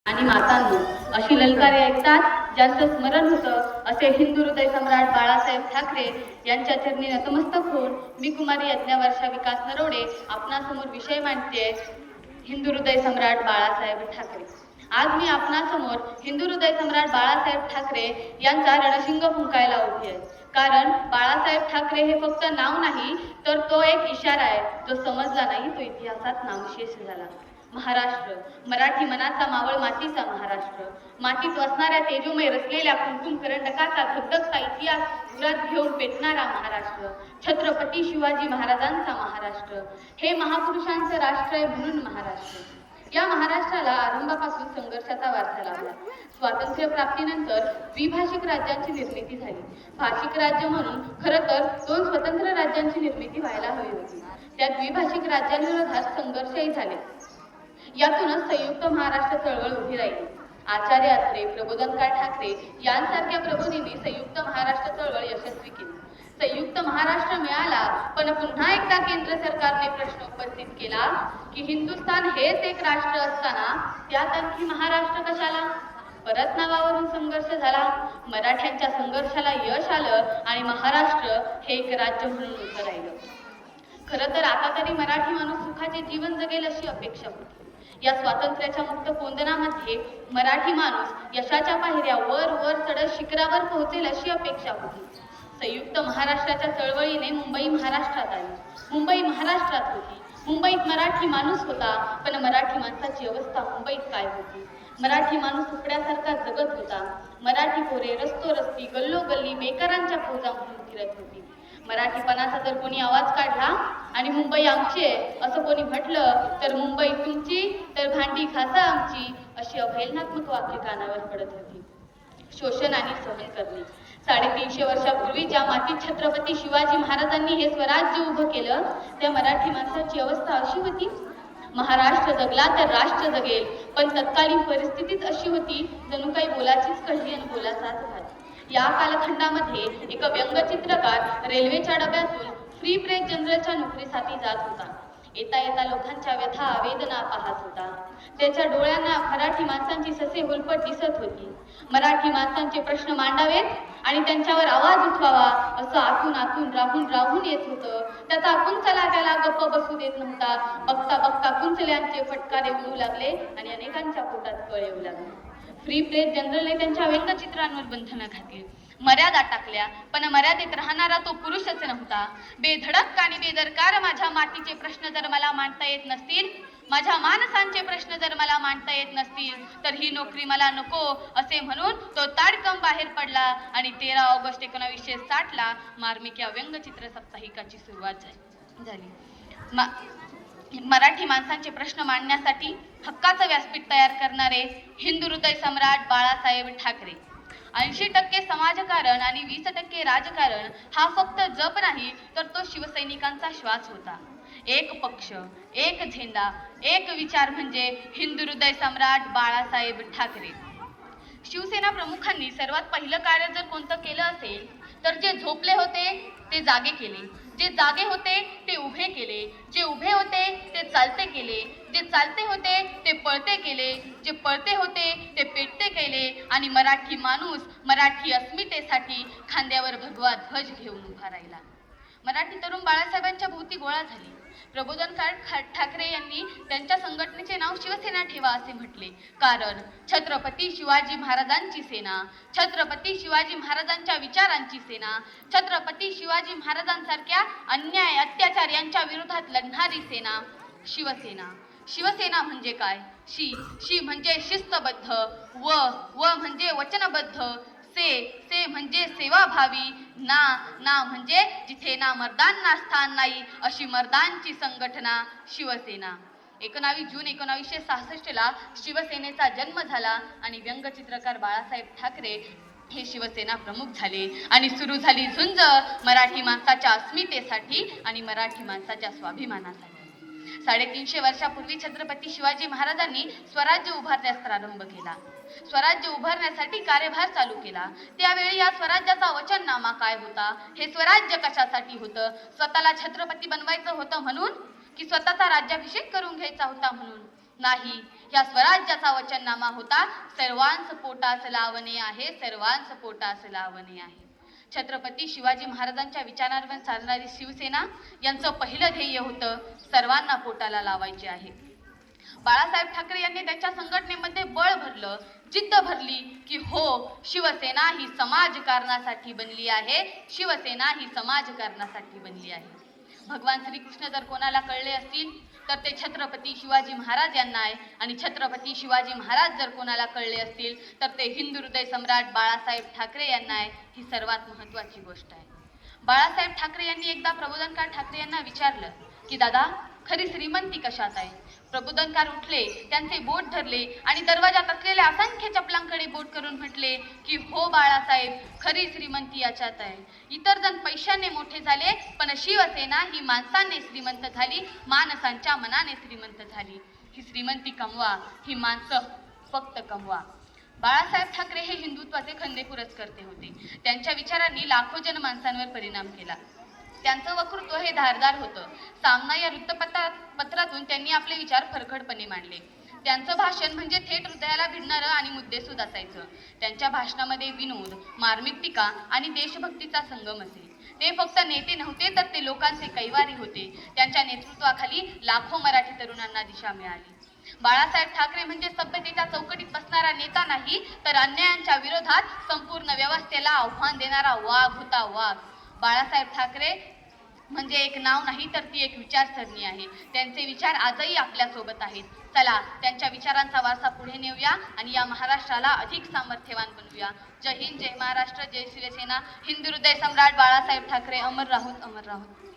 आणि मातांनो अशी ललकारे ऐकतात ज्यांचं स्मरण होतं असे हिंदू हृदय सम्राट बाळासाहेब ठाकरे यांच्या चरणी नतमस्तक होऊन मी कुमारी यज्ञवर्षा विकास नरवडे आपणासमोर विषय मांडते हिंदू हृदय सम्राट बाळासाहेब ठाकरे। आज मी आपणासमोर हिंदू हृदय सम्राट बाळासाहेब ठाकरे यांचा रणशिंग फुंकायला उभी आहे, कारण बाळासाहेब ठाकरे हे फक्त नाव नाही तर तो एक इशारा आहे जो समजला नाही तो इतिहासात नामशेष झाला। महाराष्ट्र, मराठी मनाचा मावळ मातीचा महाराष्ट्र, मातीत वसणाऱ्या तेजोमय रचलेल्या कुंकुम करंडकाचा धगधगता इतिहास उरात घेऊन पेटणारा महाराष्ट्र, छत्रपती शिवाजी महाराजांचा महाराष्ट्र, हे महापुरुषांचं राष्ट्र आहे म्हणून महाराष्ट्र। या महाराष्ट्राला आरंभापासून संघर्षाचा वारसा लाभला। स्वातंत्र्य प्राप्तीनंतर द्विभाषिक राज्यांची निर्मिती झाली। भाषिक राज्य म्हणून खरं तर 2 स्वतंत्र राज्यांची निर्मिती व्हायला हवी होती। त्या द्विभाषिक राज्यांविरोधात संघर्षही झाले। यातूनच संयुक्त महाराष्ट्र चळवळ उभी राहिली। आचार्य अत्रे, प्रबोधनकार ठाकरे यांसारख्या प्रबोधींनी संयुक्त महाराष्ट्र चळवळ यशस्वी केली। संयुक्त महाराष्ट्र मिळाला, पण पुन्हा एकदा केंद्र सरकारने प्रश्न उपस्थित केला की हिंदुस्थान हेच एक राष्ट्र असताना त्यात आणखी महाराष्ट्र कशाला? परत नावावरून संघर्ष झाला। मराठ्यांच्या संघर्षाला यश आलं आणि महाराष्ट्र हे एक राज्य म्हणून उभं राहिलं। खरं तर आता तरी मराठी माणूस सुखाचे जीवन जगेल अशी अपेक्षा होती। या स्वातंत्र्याच्या मुक्त कोंदणामध्ये मराठी माणूस यशाच्या पायऱ्या वर वर चढत शिखरावर पोहोचेल अशी अपेक्षा होती। संयुक्त महाराष्ट्राच्या चळवळीने मुंबई महाराष्ट्रात आली। मुंबई महाराष्ट्रात होती। मुंबईत मराठी माणूस होता, पण मराठी माणसाची अवस्था मुंबईत काय होती? मराठी माणूस सुकड्यासारखा जगत होता। मराठी पोरे रस्तोरस्ती गल्लोगल्ली बेकारांच्या फौजा म्हणून फिरत होती। मराठीपणाचा जर कोणी आवाज काढला आणि मुंबई आमची आहे असं कोणी म्हटलं तर मुंबई तुमची तर भांडी घासा आमची अशी अवहेलनात्मक वाक्य कानावर पडत होती। शोषण आणि सहन करणे। 350 वर्षापूर्वी ज्या मातीत छत्रपती शिवाजी महाराजांनी हे स्वराज्य उभं केलं त्या मराठी माणसाची अवस्था अशी होती। महाराष्ट्र जगला तर राष्ट्र जगेल, पण तत्कालीन परिस्थितीच अशी होती जणू काही बोलाचीच कळली आणि बोलाचाच घात। या कालखंडामध्ये एक व्यंगचित्रकार रेल्वेच्या डब्यातून फ्री प्रेस जनरलच्या नोकरीसाठी जात होता। येता येता लोकांच्या व्यथा वेदना पाहत होता। त्याच्या डोळ्यांना मराठी माणसांची ससे होलपट दिसत होती। मराठी माणसांचे प्रश्न मांडावेत आणि त्यांच्यावर आवाज उठवावा असं आतून आतून राहून येत होतं। त्याचा कुंचला त्याला गप्प बसू देत नव्हता। बघता बघता कुंचल्यांचे फटकारे उडू लागले आणि अनेकांच्या पोटात कळ येऊ लागले। फ्री प्रेस जनरलने त्यांच्या व्यंगचित्रांवर बंधनं घातली, मर्यादा टाकल्या, पण मर्यादेत राहणारा तो पुरुषच नव्हता। बेधडक आणि बेदरकार माझ्या मातीचे प्रश्न जर मला मांडता येत नसतील, माझ्या माणसांचे प्रश्न जर मला मांडता येत नसतील तर ही नोकरी मला नको असे म्हणून तो ताडकन बाहेर पडला आणि 13 ऑगस्ट 1960 ला मार्मिक या व्यंगचित्र साप्ताहिकाची सुरुवात झाली। मराठी माणसांचे प्रश्न मांडण्यासाठी हक्काचं व्यासपीठ तयार करणारे हिंदू हृदय सम्राट बाळासाहेब ठाकरे। 80% समाजकारण आणि 20% राजकारण हा फक्त जप नाही तर तो शिवसैनिकांचा श्वास होता। एक पक्ष, एक झेंडा, एक विचार म्हणजे हिंदू हृदय सम्राट बाळासाहेब ठाकरे। शिवसेना प्रमुखांनी सर्वात पहिलं कार्य जर कोणतं केलं असेल तर जे झोपले होते ते जागे केले, जे जागे होते ते उभे केले, जे उभे होते ते चालते केले, जे चालते होते ते पळते केले, जे पळते होते ते पेटते केले आणि मराठी माणूस मराठी अस्मितेसाठी खांद्यावर भगवा ध्वज घेऊन उभा राहिला। मराठी तरुण बाळासाहेबांच्या भोवती गोळा झाली। प्रबोधनकार ठाकरे यांनी त्यांच्या संघटनेचे नाव शिवसेना ठेवा असे म्हटले, कारण छत्रपती शिवाजी महाराजांची सेना, छत्रपती शिवाजी महाराजांच्या विचारांची सेना, छत्रपती शिवाजी महाराजांसारख्या अन्याय अत्याचार यांच्या विरोधात लढणारी सेना शिवसेना। शिवसेना म्हणजे काय? शी म्हणजे शिस्तबद्ध, व म्हणजे वचनबद्ध, से म्हणजे सेवाभावी, ना म्हणजे जिथे ना मर्दांना स्थान नाही अशी मर्दांची संघटना शिवसेना। 19 जून 1966 ला शिवसेनेचा जन्म झाला आणि व्यंगचित्रकार बाळासाहेब ठाकरे हे शिवसेना प्रमुख झाले आणि सुरू झाली झुंज मराठी माणसाच्या अस्मितेसाठी आणि मराठी माणसाच्या स्वाभिमानासाठी। 350 वर्षापूर्वी छत्रपती शिवाजी महाराजांनी स्वराज्य उभारण्यास प्रारंभ केला। स्वराज्य उभारण्यासाठी कार्यभार चालू केला। त्यावेळी या स्वराज्याचा वचननामा काय होता? हे स्वराज्य कशासाठी होतं? स्वतःला छत्रपती बनवायचं होतं म्हणून की स्वतःचा राज्याभिषेक करून घ्यायचा होता म्हणून? नाही, या स्वराज्याचा वचननामा होता, सर्वांस पोटास लावणे आहे, सर्वांस पोटास लावणे आहे. छत्रपती शिवाजी महाराजांच्या विचारांवर चालणारी शिवसेना यांचं पहिलं ध्येय होतं, सर्वांना पोटाला लावायचे आहे. बाळासाहेब ठाकरे यांनी त्यांच्या संघटनेमध्ये बळ भरलं, जिद्द भरली की हो, शिवसेना ही समाजकारणासाठी बनली आहे, शिवसेना ही समाजकारणासाठी बनली आहे. भगवान श्रीकृष्ण जर कोणाला कळले असतील तर ते छत्रपती शिवाजी महाराज यांना आहे, आणि छत्रपती शिवाजी महाराज जर कोणाला कळले असतील तर ते हिंदू हृदय सम्राट बाळासाहेब ठाकरे यांना आहे. ही सर्वात महत्त्वाची गोष्ट आहे. बाळासाहेब ठाकरे यांनी एकदा प्रबोधनकार ठाकरे यांना विचारलं की दादा, खरी श्रीमंती कशात आहे? प्रबोधनकार उठले, त्यांचे बोट धरले आणि दरवाजात असलेल्या असंख्य चपलांकडे बोट करून म्हटले की हो बाळासाहेब, खरी श्रीमंती याच्यात आहे. इतर जण पैशाने मोठे झाले, पण शिवसेना ही माणसाने श्रीमंत झाली, माणसांच्या मनाने श्रीमंत झाली. ही श्रीमंती कमवा, ही माणसं फक्त कमवा. बाळासाहेब ठाकरे हे हिंदुत्वाचे खंदे पुरस्कर्ते होते. त्यांच्या विचारांनी लाखो जनमानसांवर परिणाम केला. त्यांचं वक्तृत्व हे धारदार होतं. सामना या वृत्तपत्रातून त्यांनी आपले विचार फरखडपणे मांडले. त्यांचं भाषण म्हणजे थेट हृदयाला भिडणारं आणि मुद्देसूद असायचं. त्यांच्या भाषणामध्ये विनोद, मार्मिक टीका आणि देशभक्तीचा संगम असे. ते फक्त नेते नव्हते, तर ते लोकांचे कैवारी होते. त्यांच्या नेतृत्वाखाली लाखो मराठी तरुणांना दिशा मिळाली. बाळासाहेब ठाकरे म्हणजे सभ्यतेच्या चौकटीत बसणारा नेता नाही, तर अन्यायांच्या विरोधात संपूर्ण व्यवस्थेला आव्हान देणारा वाघ होता, वाघ. बाळासाहेब ठाकरे म्हणजे एक नाव नाही, तर ती एक विचारसरणी आहे. त्यांचे विचार आजही आपल्या सोबत आहेत. चला, त्यांच्या विचारांचा वारसा पुढे नेऊया आणि या महाराष्ट्राला अधिक सामर्थ्यवान बनवूया. जय हिंद, जय महाराष्ट्र, जय शिवसेना. हिंदू हृदय सम्राट बाळासाहेब ठाकरे अमर राहोत, अमर राहोत.